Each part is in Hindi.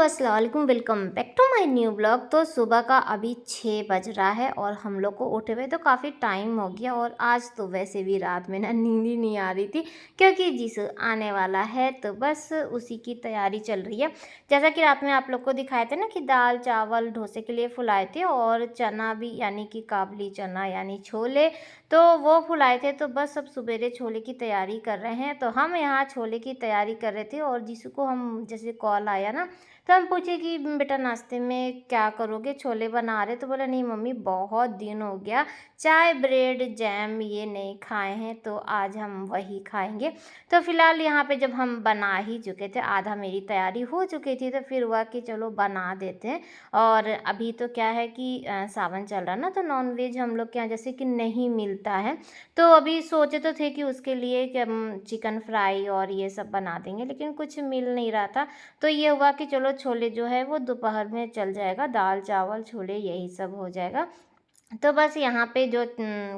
अस्सलाम वालेकुम, welcome back to my new blog. तो सुबह का अभी 6 बज रहा है और हम लोग को उठे हुए तो काफ़ी टाइम हो गया। और आज तो वैसे भी रात में ना नींद ही नहीं आ रही थी क्योंकि जीसू आने वाला है, तो बस उसी की तैयारी चल रही है। जैसा कि रात में आप लोग को दिखाए थे ना कि दाल चावल डोसे के लिए फुलाए थे और चना भी, यानी कि काबली चना यानी छोले, तो वो फुलाए थे। तो बस अब सवेरे छोले की तैयारी कर रहे हैं। तो हम यहाँ छोले की तैयारी कर रहे थे और जीसू को हम जैसे कॉल आया ना, तो हम पूछे कि बेटा नाश्ते में क्या करोगे, छोले बना रहे। तो बोला नहीं मम्मी, बहुत दिन हो गया चाय ब्रेड जैम ये नहीं खाए हैं, तो आज हम वही खाएंगे। तो फिलहाल यहाँ पे जब हम बना ही चुके थे, आधा मेरी तैयारी हो चुकी थी, तो फिर हुआ कि चलो बना देते हैं। और अभी तो क्या है कि सावन चल रहा ना, तो नॉनवेज हम लोग के यहाँ जैसे कि नहीं मिलता है। तो अभी सोचे तो थे कि उसके लिए कि हम चिकन फ्राई और ये सब बना देंगे, लेकिन कुछ मिल नहीं रहा था। तो ये हुआ कि चलो छोले जो है वो दोपहर में चल जाएगा, दाल चावल छोले यही सब हो जाएगा। तो बस यहाँ पे जो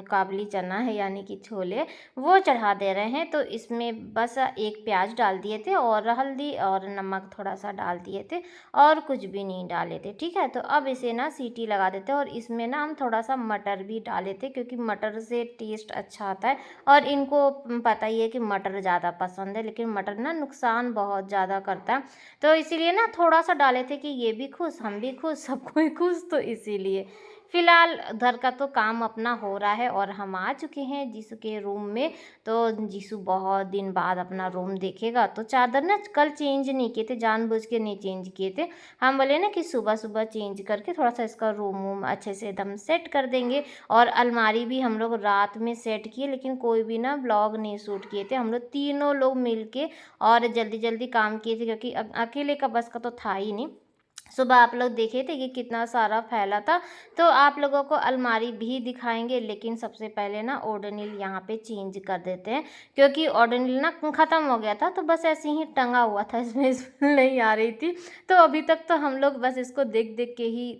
काबली चना है यानी कि छोले, वो चढ़ा दे रहे हैं। तो इसमें बस एक प्याज डाल दिए थे और हल्दी और नमक थोड़ा सा डाल दिए थे और कुछ भी नहीं डाले थे। ठीक है, तो अब इसे ना सीटी लगा देते हैं। और इसमें ना हम थोड़ा सा मटर भी डाले थे क्योंकि मटर से टेस्ट अच्छा आता है। और इनको पता ही है कि मटर ज़्यादा पसंद है, लेकिन मटर ना नुकसान बहुत ज़्यादा करता है। तो इसीलिए ना थोड़ा सा डाले थे कि ये भी खुश हम भी खुश सब कोई खुश, तो इसीलिए फिलहाल घर का तो काम अपना हो रहा है। और हम आ चुके हैं जीसू के रूम में। तो जीसू बहुत दिन बाद अपना रूम देखेगा। तो चादर ना कल चेंज नहीं किए थे, जानबूझ के नहीं चेंज किए थे। हम बोले ना कि सुबह सुबह चेंज करके थोड़ा सा इसका रूम वूम अच्छे से एकदम सेट कर देंगे। और अलमारी भी हम लोग रात में सेट किए, लेकिन कोई भी ना ब्लॉग नहीं शूट किए थे। हम लोग तीनों लोग मिल के और जल्दी जल्दी काम किए थे क्योंकि अकेले का बस का तो था ही नहीं। सुबह आप लोग देखे थे कि कितना सारा फैला था। तो आप लोगों को अलमारी भी दिखाएंगे, लेकिन सबसे पहले ना ओडोनिल यहाँ पे चेंज कर देते हैं क्योंकि ओडोनिल ना ख़त्म हो गया था। तो बस ऐसे ही टंगा हुआ था, इसमें स्मेल नहीं आ रही थी। तो अभी तक तो हम लोग बस इसको देख देख के ही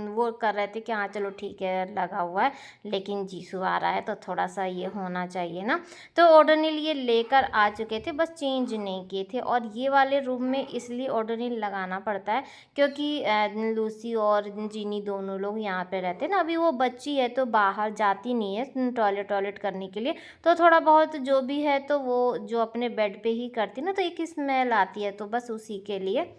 वो कर रहे थे कि हाँ चलो ठीक है लगा हुआ है, लेकिन जीसू आ रहा है तो थोड़ा सा ये होना चाहिए ना। तो ओडोनिल ये लेकर आ चुके थे, बस चेंज नहीं किए थे। और ये वाले रूम में इसलिए ओडोनिल लगाना पड़ता है क्योंकि लूसी और जीनी दोनों लोग यहाँ पे रहते हैं ना। अभी वो बच्ची है तो बाहर जाती नहीं है टॉयलेट टॉयलेट करने के लिए, तो थोड़ा बहुत जो भी है तो वो जो अपने बेड पे ही करती ना, तो एक स्मेल आती है, तो बस उसी के लिए।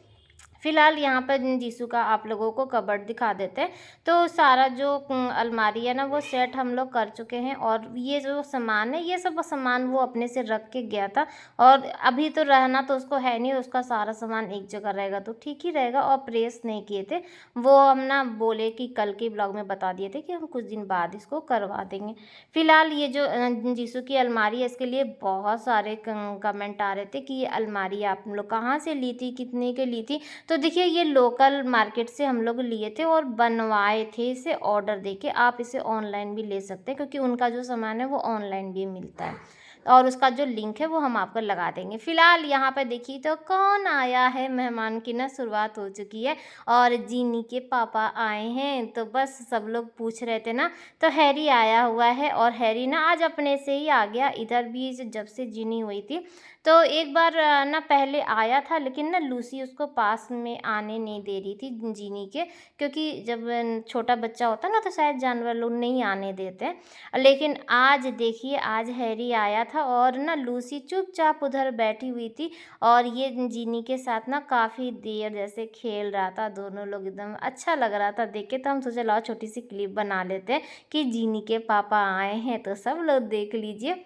फिलहाल यहाँ पर जीसू का आप लोगों को कबर्ड दिखा देते हैं। तो सारा जो अलमारी है ना वो सेट हम लोग कर चुके हैं। और ये जो सामान है, ये सब सामान वो अपने से रख के गया था। और अभी तो रहना तो उसको है नहीं, उसका सारा सामान एक जगह रहेगा तो ठीक ही रहेगा। और प्रेस नहीं किए थे, वो हम ना बोले कि कल के ब्लॉग में बता दिए थे कि हम कुछ दिन बाद इसको करवा देंगे। फिलहाल ये जो जीसू की अलमारी है, इसके लिए बहुत सारे कमेंट आ रहे थे कि ये अलमारी आप लोग कहाँ से ली थी, कितने के ली थी। तो देखिए ये लोकल मार्केट से हम लोग लिए थे और बनवाए थे, इसे ऑर्डर देके। आप इसे ऑनलाइन भी ले सकते हैं क्योंकि उनका जो सामान है वो ऑनलाइन भी मिलता है। और उसका जो लिंक है वो हम आपको लगा देंगे। फिलहाल यहाँ पर देखिए तो कौन आया है, मेहमान की ना शुरुआत हो चुकी है। और जीनी के पापा आए हैं, तो बस सब लोग पूछ रहे थे ना, तो हैरी आया हुआ है। और हैरी ना आज अपने से ही आ गया इधर भी, जब से जीनी हुई थी। तो एक बार ना पहले आया था, लेकिन ना लूसी उसको पास में आने नहीं दे रही थी जीनी के, क्योंकि जब छोटा बच्चा होता है ना तो शायद जानवर लोग नहीं आने देते हैं। लेकिन आज देखिए, आज हैरी आया था और ना लूसी चुपचाप उधर बैठी हुई थी और ये जीनी के साथ ना काफ़ी देर जैसे खेल रहा था। दोनों लोग एकदम अच्छा लग रहा था देख के। तो हम सोचे लाओ छोटी सी क्लिप बना लेते हैं कि जीनी के पापा आए हैं, तो सब लोग देख लीजिए।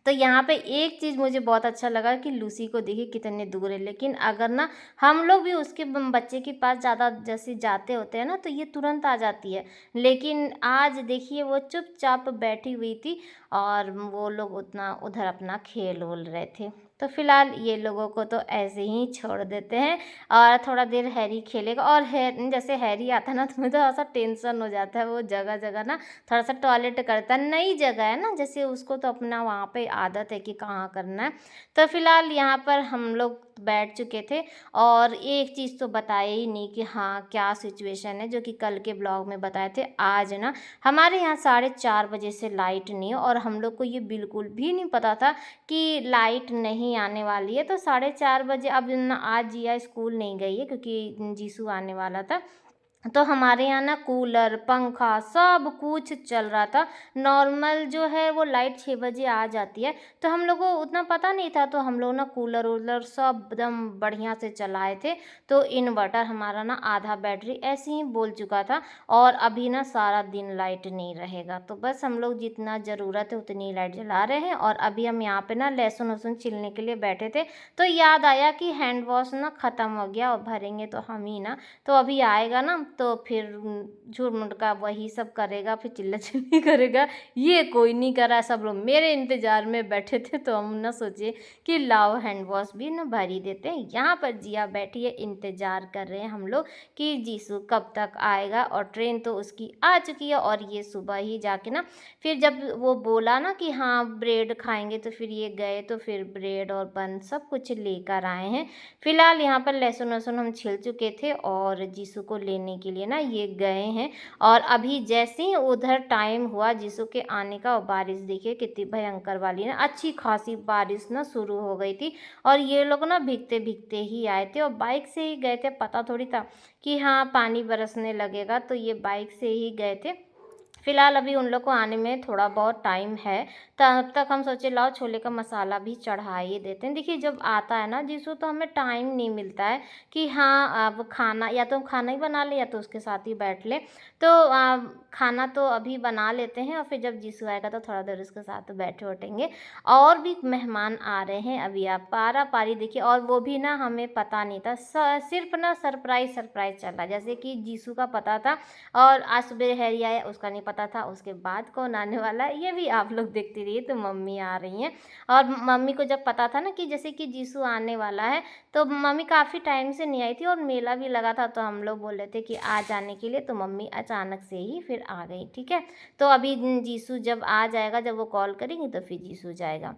तो यहाँ पे एक चीज़ मुझे बहुत अच्छा लगा कि लूसी को देखिए कितने दूर है, लेकिन अगर ना हम लोग भी उसके बच्चे के पास ज़्यादा जैसे जाते होते हैं ना, तो ये तुरंत आ जाती है। लेकिन आज देखिए वो चुपचाप बैठी हुई थी और वो लोग उतना उधर अपना खेल वोल रहे थे। तो फिलहाल ये लोगों को तो ऐसे ही छोड़ देते हैं और थोड़ा देर हैरी खेलेगा। और जैसे हैरी आता है ना, तो मुझे थोड़ा सा टेंशन हो जाता है। वो जगह जगह ना थोड़ा सा टॉयलेट करता है, नई जगह है ना, जैसे उसको तो अपना वहाँ पे आदत है कि कहाँ करना है। तो फिलहाल यहाँ पर हम लोग बैठ चुके थे और एक चीज़ तो बताया ही नहीं कि हाँ क्या सिचुएशन है, जो कि कल के ब्लॉग में बताए थे। आज ना हमारे यहाँ 4:30 बजे से लाइट नहीं है और हम लोग को ये बिल्कुल भी नहीं पता था कि लाइट नहीं आने वाली है। तो 4:30 बजे अब ना आज जिया स्कूल नहीं गई है क्योंकि जीसू आने वाला था। तो हमारे यहाँ ना कूलर, पंखा सब कुछ चल रहा था। नॉर्मल जो है वो लाइट 6 बजे आ जाती है, तो हम लोग को उतना पता नहीं था, तो हम लोग ना कूलर-वूलर सब एकदम बढ़िया से चलाए थे। तो इन्वर्टर हमारा ना आधा बैटरी ऐसे ही बोल चुका था और अभी ना सारा दिन लाइट नहीं रहेगा। तो बस हम लोग जितना ज़रूरत है उतनी लाइट जला रहे हैं और अभी हम यहाँ पे ना लहसुन-वहसुन छीलने के लिए बैठे थे, तो याद आया कि हैंड वॉश ना ख़त्म हो गया और भरेंगे तो हम ही ना। तो अभी आएगा ना तो फिर झूठ-मूठ का वही सब करेगा, फिर चिल्ला-चिल्ली करेगा। ये कोई नहीं करा, सब लोग मेरे इंतज़ार में बैठे थे, तो हम ना सोचे कि लाओ हैंड वॉश भी ना भर ही देते हैं। यहाँ पर जिया बैठी है, इंतज़ार कर रहे हैं हम लोग कि जीसू कब तक आएगा और ट्रेन तो उसकी आ चुकी है और ये सुबह ही जाके ना फिर जब वो बोला ना कि हाँ ब्रेड खाएँगे, तो फिर ये गए तो फिर ब्रेड और बन सब कुछ लेकर आए हैं। फिलहाल यहाँ पर लहसुन-वहसुन हम छील चुके थे और जीसू को लेने के लिए ना ये गए हैं और अभी जैसे ही उधर टाइम हुआ जीसू के आने का और बारिश देखिए कितनी भयंकर वाली ना अच्छी खासी बारिश ना शुरू हो गई थी और ये लोग ना भीगते-भीगते ही आए थे और बाइक से ही गए थे, पता थोड़ी था कि हाँ पानी बरसने लगेगा, तो ये बाइक से ही गए थे। फिलहाल अभी उन लोग को आने में थोड़ा बहुत टाइम है, तब तक हम सोचे लाओ छोले का मसाला भी चढ़ा ही देते हैं। देखिए जब आता है ना जीसू तो हमें टाइम नहीं मिलता है कि हाँ अब खाना या तो हम खाना ही बना लें या तो उसके साथ ही बैठ लें। तो खाना तो अभी बना लेते हैं और फिर जब जीसू आएगा तो थोड़ा देर उसके साथ बैठे उठेंगे। और भी मेहमान आ रहे हैं अभी, आप पारा-पारी देखिए, और वो भी ना हमें पता नहीं था, सिर्फ ना सरप्राइज़ चल रहा है। जैसे कि जीसू का पता था और आज सुबह हैरी आया उसका नहीं पता था, उसके बाद कौन आने वाला है ये भी आप लोग देखते रहिए। तो मम्मी आ रही हैं और मम्मी को जब पता था ना कि जैसे कि जीसू आने वाला है, तो मम्मी काफ़ी टाइम से नहीं आई थी और मेला भी लगा था, तो हम लोग बोल रहे थे कि आ जाने के लिए, तो मम्मी अचानक से ही फिर आ गई। ठीक है, तो अभी जीसू जब आ जाएगा, जब वो कॉल करेंगी तो फिर जीसू जाएगा।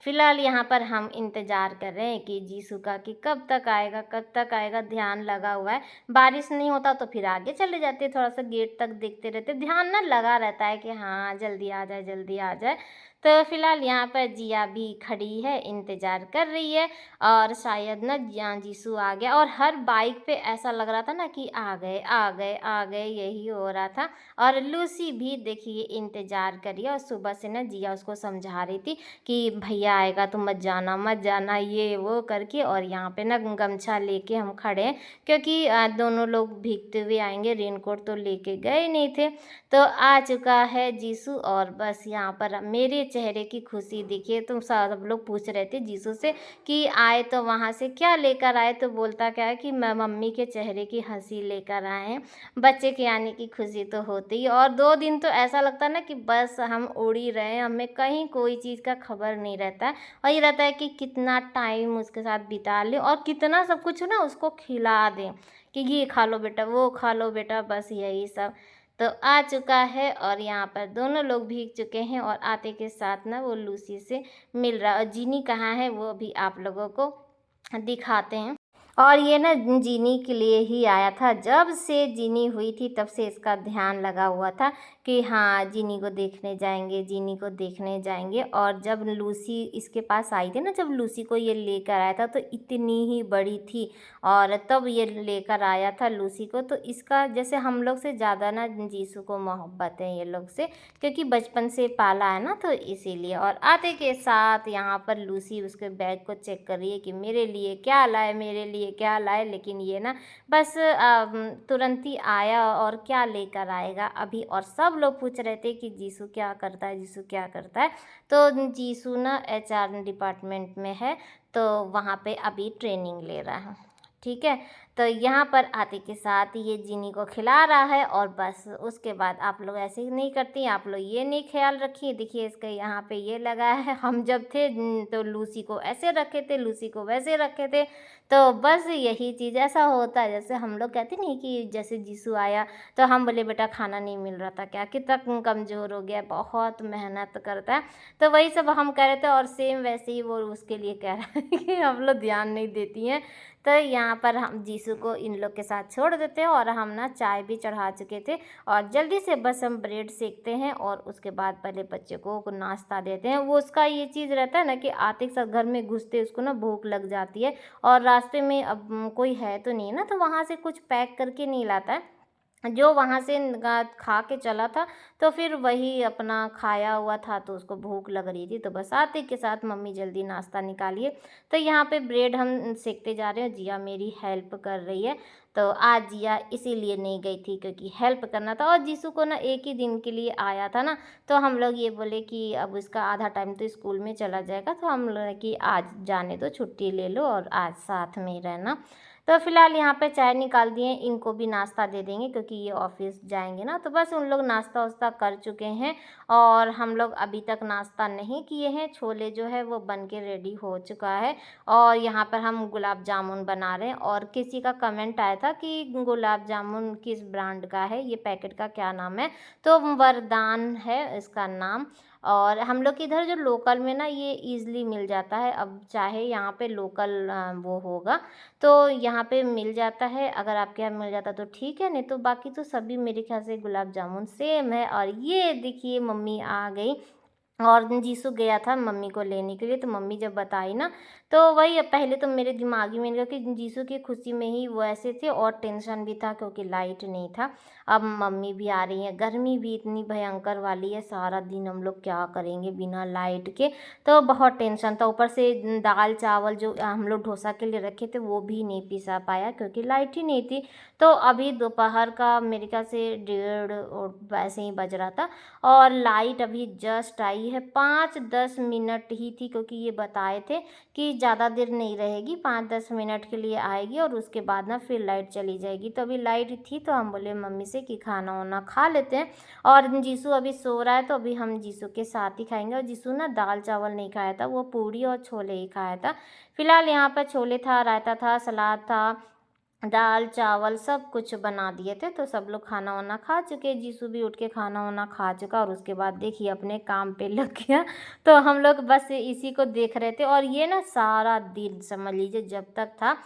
फिलहाल यहाँ पर हम इंतज़ार कर रहे हैं कि जीसू का कि कब तक आएगा, ध्यान लगा हुआ है। बारिश नहीं होता तो फिर आगे चले जाते, थोड़ा-सा गेट तक देखते रहते, ध्यान ना लगा रहता है कि हाँ, जल्दी आ जाए, जल्दी आ जाए। तो फिलहाल यहाँ पर जिया भी खड़ी है, इंतज़ार कर रही है और शायद ना जीसू आ गया और हर बाइक पे ऐसा लग रहा था ना कि आ गए, आ गए, आ गए, यही हो रहा था। और लूसी भी देखिए इंतज़ार कर रही है और सुबह से ना जिया उसको समझा रही थी कि भैया आएगा तो मत जाना ये वो करके, और यहाँ पे ना गमछा लेके हम खड़े हैं क्योंकि दोनों लोग भीगते हुए आएंगे, रेनकोट तो लेके गए नहीं थे। तो आ चुका है जीसू और बस यहाँ पर मेरे चेहरे की खुशी देखिए, तुम सब लोग पूछ रहे थे जीसू से कि आए तो वहाँ से क्या लेकर आए, तो बोलता क्या है कि मैं मम्मी के चेहरे की हंसी लेकर आए हैं। बच्चे के आने की खुशी तो होती है और 2 दिन तो ऐसा लगता है ना कि बस हम उड़ ही रहे हैं, हमें कहीं कोई चीज़ का खबर नहीं रहता है और ये रहता है कि कितना टाइम उसके साथ बिता लें और कितना सब कुछ ना उसको खिला दें कि ये खा लो बेटा, वो खा लो बेटा, बस यही सब। तो आ चुका है और यहाँ पर दोनों लोग भीग चुके हैं और आते के साथ ना वो लूसी से मिल रहा है और जीनी कहाँ है वो भी आप लोगों को दिखाते हैं। और ये ना जीनी के लिए ही आया था, जब से जीनी हुई थी तब से इसका ध्यान लगा हुआ था कि हाँ जीनी को देखने जाएंगे, जीनी को देखने जाएंगे। और जब लूसी इसके पास आई थी ना, जब लूसी को ये लेकर आया था तो इतनी ही बड़ी थी और तब ये लेकर आया था लूसी को, तो इसका जैसे हम लोग से ज़्यादा ना जीसू को मोहब्बत है ये लोग से, क्योंकि बचपन से पाला है ना, तो इसीलिए। और आते के साथ यहाँ पर लूसी उसके बैग को चेक कर रही है कि मेरे लिए क्या लाए, मेरे लिए क्या लाए, लेकिन ये ना बस तुरंत ही आया और क्या लेकर आएगा अभी। और सब लोग पूछ रहे थे कि जीसू क्या करता है, जीसू क्या करता है। तो जीसू ना एचआर डिपार्टमेंट में है, तो वहाँ पे अभी ट्रेनिंग ले रहा है। ठीक है, तो यहाँ पर आते के साथ ये जीनी को खिला रहा है और बस उसके बाद आप लोग ऐसे ही नहीं करती, आप लोग ये नहीं ख्याल रखिए। देखिए इसका यहाँ पे ये लगा है, हम जब थे तो लूसी को ऐसे रखे थे, लूसी को वैसे रखे थे। तो बस यही चीज़ ऐसा होता है, जैसे हम लोग कहते नहीं कि जैसे जीसू आया तो हम बोले बेटा खाना नहीं मिल रहा था क्या, कितना कमज़ोर हो गया, बहुत मेहनत करता है। तो वही सब हम कह रहे थे और सेम वैसे ही वो उसके लिए कह रहा है कि हम लोग ध्यान नहीं देती हैं। तो यहाँ पर हम जीसू को इन लोग के साथ छोड़ देते हैं और हम ना चाय भी चढ़ा चुके थे और जल्दी से बस हम ब्रेड सेकते हैं और उसके बाद पहले बच्चे को नाश्ता देते हैं। वो उसका ये चीज़ रहता है ना कि आते के साथ घर में घुसते उसको ना भूख लग जाती है और रास्ते में अब कोई है तो नहीं ना, तो वहाँ से कुछ पैक करके नहीं लाता है, जो वहाँ से खा के चला था तो फिर वही अपना खाया हुआ था तो उसको भूख लग रही थी। तो बस आते के साथ मम्मी जल्दी नाश्ता निकालिए। तो यहाँ पे ब्रेड हम सेकते जा रहे हैं, जिया मेरी हेल्प कर रही है। तो आज जिया इसीलिए नहीं गई थी क्योंकि हेल्प करना था और जीसू को ना एक ही दिन के लिए आया था ना, तो हम लोग ये बोले कि अब इसका आधा टाइम तो स्कूल में चला जाएगा, तो हम लोग कि आज जाने दो, छुट्टी ले लो और आज साथ में ही रहना। तो फिलहाल यहाँ पे चाय निकाल दिए, इनको भी नाश्ता दे देंगे क्योंकि ये ऑफिस जाएंगे ना। तो बस उन लोग नाश्ता वास्ता कर चुके हैं और हम लोग अभी तक नाश्ता नहीं किए हैं। छोले जो है वो बन के रेडी हो चुका है और यहाँ पर हम गुलाब जामुन बना रहे हैं। और किसी का कमेंट आया था कि गुलाब जामुन किस ब्रांड का है, ये पैकेट का क्या नाम है, तो वरदान है इसका नाम। और हम लोग के इधर जो लोकल में ना ये ईज़िली मिल जाता है, अब चाहे यहाँ पे लोकल वो होगा तो यहाँ पे मिल जाता है, अगर आपके यहाँ मिल जाता तो ठीक है, नहीं तो बाकी तो सभी मेरे ख्याल से गुलाब जामुन सेम है। और ये देखिए मम्मी आ गई और जीसू गया था मम्मी को लेने के लिए, तो मम्मी जब बताई ना तो वही पहले तो मेरे दिमाग में लगा कि जीसू की खुशी में ही वो ऐसे थे और टेंशन भी था क्योंकि लाइट नहीं था। अब मम्मी भी आ रही है, गर्मी भी इतनी भयंकर वाली है, सारा दिन हम लोग क्या करेंगे बिना लाइट के, तो बहुत टेंशन था। ऊपर से दाल चावल जो हम लोग डोसा के लिए रखे थे वो भी नहीं पिसा पाया क्योंकि लाइट ही नहीं थी। तो अभी दोपहर का मेरे ख्याल से 1:30 और वैसे ही बज रहा था और लाइट अभी जस्ट आई है, 5-10 मिनट ही थी क्योंकि ये बताए थे कि ज़्यादा देर नहीं रहेगी, 5-10 मिनट के लिए आएगी और उसके बाद ना फिर लाइट चली जाएगी। तो अभी लाइट थी तो हम बोले मम्मी से कि खाना वाना खा लेते हैं और जीसू अभी सो रहा है तो अभी हम जीसू के साथ ही खाएंगे। और जीसू ना दाल चावल नहीं खाया था, वो पूड़ी और छोले ही खाया था। फिलहाल यहाँ पर छोले था, रायता था, सलाद था, दाल चावल सब कुछ बना दिए थे। तो सब लोग खाना वाना खा चुके, जीसू भी उठ के खाना वाना खा चुका और उसके बाद देखिए अपने काम पे लग गया। तो हम लोग बस इसी को देख रहे थे और ये ना सारा दिन समझ लीजिए जब तक था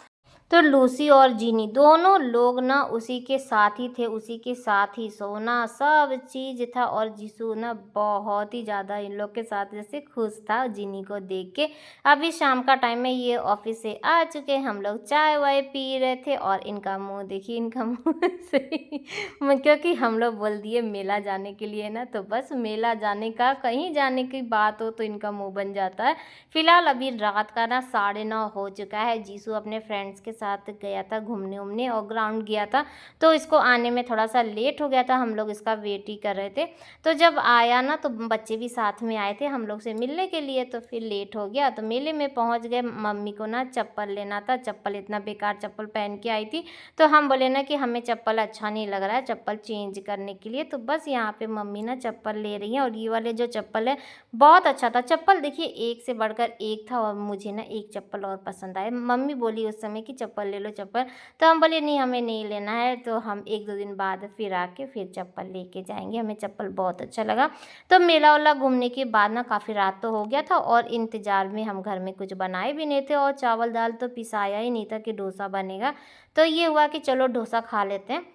तो लूसी और जीनी दोनों लोग ना उसी के साथ ही थे, उसी के साथ ही सोना सब चीज़ था। और जीसू ना बहुत ही ज़्यादा इन लोग के साथ जैसे खुश था जीनी को देख के। अभी शाम का टाइम है, ये ऑफिस से आ चुके, हम लोग चाय वाय पी रहे थे और इनका मुंह देखिए, इनका मुंह से क्योंकि हम लोग बोल दिए मेला जाने के लिए ना, तो बस मेला जाने का कहीं जाने की बात हो तो इनका मुंह बन जाता है। फिलहाल अभी रात का ना 9:30 हो चुका है। जीसू अपने फ्रेंड्स के साथ गया था घूमने उमने और ग्राउंड गया था, तो इसको आने में थोड़ा सा लेट हो गया था, हम लोग इसका वेट ही कर रहे थे। तो जब आया ना तो बच्चे भी साथ में आए थे हम लोग से मिलने के लिए, तो फिर लेट हो गया। तो मेले में पहुंच गए, मम्मी को ना चप्पल लेना था, चप्पल इतना बेकार चप्पल पहन के आई थी, तो हम बोले ना कि हमें चप्पल अच्छा नहीं लग रहा है चप्पल चेंज करने के लिए। तो बस यहाँ पे मम्मी ना चप्पल ले रही हैं और ये वाले जो चप्पल है बहुत अच्छा था चप्पल, देखिए एक से बढ़कर एक था और मुझे ना एक चप्पल और पसंद आया। मम्मी बोली उस समय कि चप्पल ले लो चप्पल, तो हम बोले नहीं हमें नहीं लेना है, तो हम 1-2 दिन बाद फिर आके फिर चप्पल लेके जाएंगे, हमें चप्पल बहुत अच्छा लगा। तो मेला वाला घूमने के बाद ना काफ़ी रात तो हो गया था और इंतज़ार में हम घर में कुछ बनाए भी नहीं थे और चावल दाल तो पिसाया ही नहीं था कि डोसा बनेगा। तो ये हुआ कि चलो डोसा खा लेते हैं।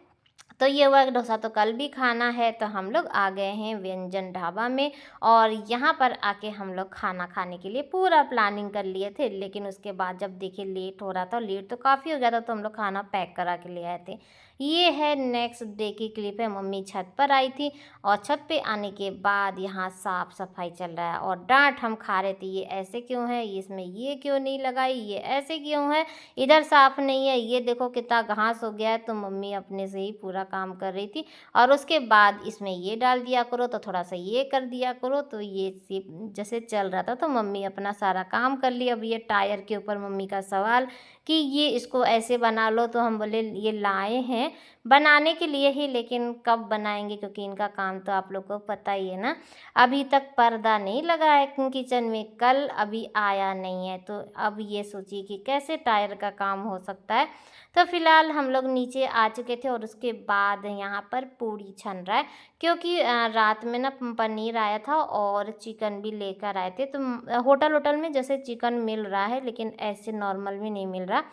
तो ये हुआ कि डोसा तो कल भी खाना है, तो हम लोग आ गए हैं व्यंजन ढाबा में और यहाँ पर आके हम लोग खाना खाने के लिए पूरा प्लानिंग कर लिए थे। लेकिन उसके बाद जब देखे लेट हो रहा था, लेट तो काफ़ी हो गया था, तो हम लोग खाना पैक करा के ले आए थे। ये है नेक्स्ट डे की क्लिप है, मम्मी छत पर आई थी और छत पे आने के बाद यहाँ साफ सफाई चल रहा है और डांट हम खा रहे थे, ये ऐसे क्यों है, इसमें ये क्यों नहीं लगाई, ये ऐसे क्यों है, इधर साफ नहीं है, ये देखो कितना घास हो गया है। तो मम्मी अपने से ही पूरा काम कर रही थी और उसके बाद इसमें ये डाल दिया करो, तो थोड़ा सा ये कर दिया करो, तो ये जैसे चल रहा था। तो मम्मी अपना सारा काम कर लिया। अब ये टायर के ऊपर मम्मी का सवाल कि ये इसको ऐसे बना लो, तो हम बोले ये लाए हैं बनाने के लिए ही, लेकिन कब बनाएंगे क्योंकि इनका काम तो आप लोग को पता ही है ना। अभी तक पर्दा नहीं लगा है किचन में, कल अभी आया नहीं है, तो अब ये सोचिए कि कैसे टायर का काम हो सकता है। तो फिलहाल हम लोग नीचे आ चुके थे और उसके बाद यहाँ पर पूड़ी छन रहा है, क्योंकि रात में ना पनीर आया था और चिकन भी लेकर आए थे। तो होटल होटल में जैसे चिकन मिल रहा है, लेकिन ऐसे नॉर्मल में नहीं मिल रहा,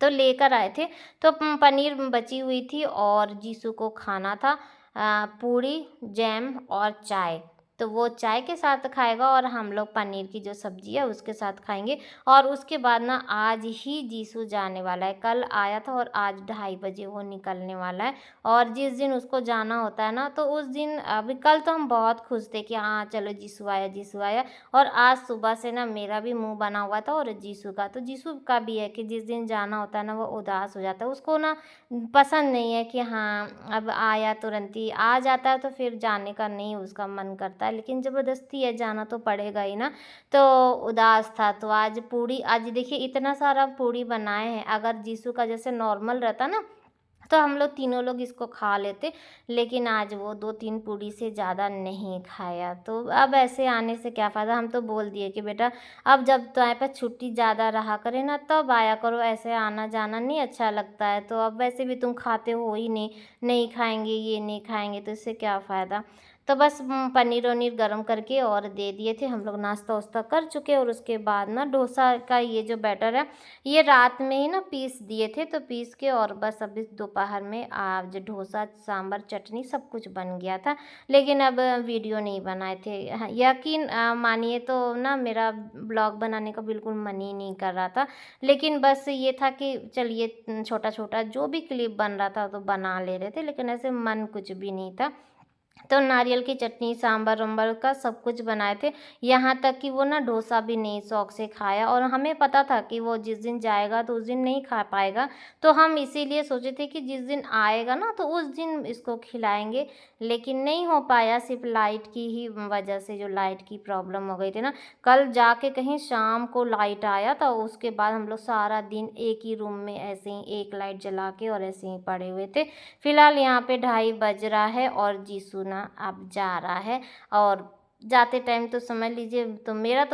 तो लेकर आए थे। तो पनीर बची हुई थी और जीसू को खाना था पूड़ी, जैम और चाय। तो वो चाय के साथ खाएगा और हम लोग पनीर की जो सब्ज़ी है उसके साथ खाएंगे। और उसके बाद ना आज ही जीसू जाने वाला है, कल आया था और आज 2:30 बजे वो निकलने वाला है। और जिस दिन उसको जाना होता है ना, तो उस दिन अभी कल तो हम बहुत खुश थे कि हाँ चलो जीसू आया, जीसू आया। और आज सुबह से ना मेरा भी मुंह बना हुआ था और जीसू का, तो जीसू का भी है कि जिस दिन जाना होता है ना वो उदास हो जाता है, उसको ना पसंद नहीं है कि हाँ अब आया तुरंत ही आ जाता है, तो फिर जाने का नहीं उसका मन करता है, लेकिन ज़बरदस्ती है जाना तो पड़ेगा ही ना। तो उदास था। तो आज पूड़ी, आज देखिए इतना सारा पूड़ी बनाए हैं, अगर जीसू का जैसे नॉर्मल रहता ना तो हम लोग तीनों लोग इसको खा लेते, लेकिन आज वो 2-3 पूड़ी से ज़्यादा नहीं खाया। तो अब ऐसे आने से क्या फ़ायदा, हम तो बोल दिए कि बेटा अब जब तुम्हारे पास छुट्टी ज़्यादा रहा करे ना तब आया करो, ऐसे आना जाना नहीं अच्छा लगता है। तो अब वैसे भी तुम खाते हो ही नहीं, नहीं खाएंगे ये नहीं खाएंगे तो इससे क्या फ़ायदा। तो बस पनीर वनीर गरम करके और दे दिए थे, हम लोग नाश्ता वास्ता कर चुके। और उसके बाद ना डोसा का ये जो बैटर है ये रात में ही ना पीस दिए थे, तो पीस के और बस अभी दोपहर में आज डोसा, सांभर, चटनी सब कुछ बन गया था। लेकिन अब वीडियो नहीं बनाए थे। यकीन मानिए तो ना मेरा ब्लॉग बनाने का बिल्कुल मन ही नहीं कर रहा था, लेकिन बस ये था कि चलिए छोटा छोटा जो भी क्लिप बन रहा था तो बना ले रहे थे, लेकिन ऐसे मन कुछ भी नहीं था। तो नारियल की चटनी, सांभर वाम्भर का सब कुछ बनाए थे। यहाँ तक कि वो ना डोसा भी नहीं शौक से खाया, और हमें पता था कि वो जिस दिन जाएगा तो उस दिन नहीं खा पाएगा। तो हम इसीलिए सोचे थे कि जिस दिन आएगा ना तो उस दिन इसको खिलाएंगे, लेकिन नहीं हो पाया, सिर्फ लाइट की ही वजह से, जो लाइट की प्रॉब्लम हो गई थी ना। कल जाके कहीं शाम को लाइट आया था, उसके बाद हम लोग सारा दिन एक ही रूम में ऐसे ही एक लाइट जला के और ऐसे ही पड़े हुए थे। फिलहाल यहाँ पे 2:30 बज रहा है और जीसू ना अब जा रहा है। और जाते टाइम तो समझ लीजिए, तो मेरा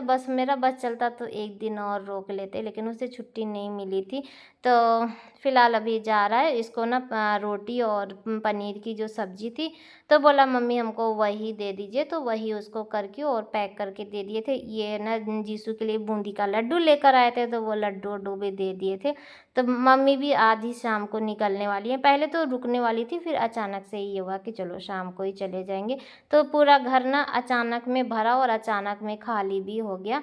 बस चलता तो एक दिन और रोक लेते, लेकिन उसे छुट्टी नहीं मिली थी। तो फिलहाल अभी जा रहा है। इसको ना रोटी और पनीर की जो सब्जी थी, तो बोला मम्मी हमको वही दे दीजिए, तो वही उसको करके और पैक करके दे दिए थे। ये ना जीसू के लिए बूंदी का लड्डू लेकर आए थे, तो वो लड्डू वड्डू भी दे दिए थे। तो मम्मी भी आधी शाम को निकलने वाली है, पहले तो रुकने वाली थी, फिर अचानक से ये हुआ कि चलो शाम को ही चले जाएंगे। तो पूरा घर ना अचानक में भरा और अचानक में खाली भी हो गया।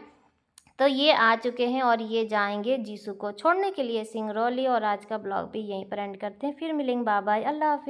तो ये आ चुके हैं और ये जाएंगे जीसू को छोड़ने के लिए सिंगरौली। और आज का ब्लॉग भी यहीं पर एंड करते हैं, फिर मिलेंगे, बाय बाय, अल्लाह हाफिज़।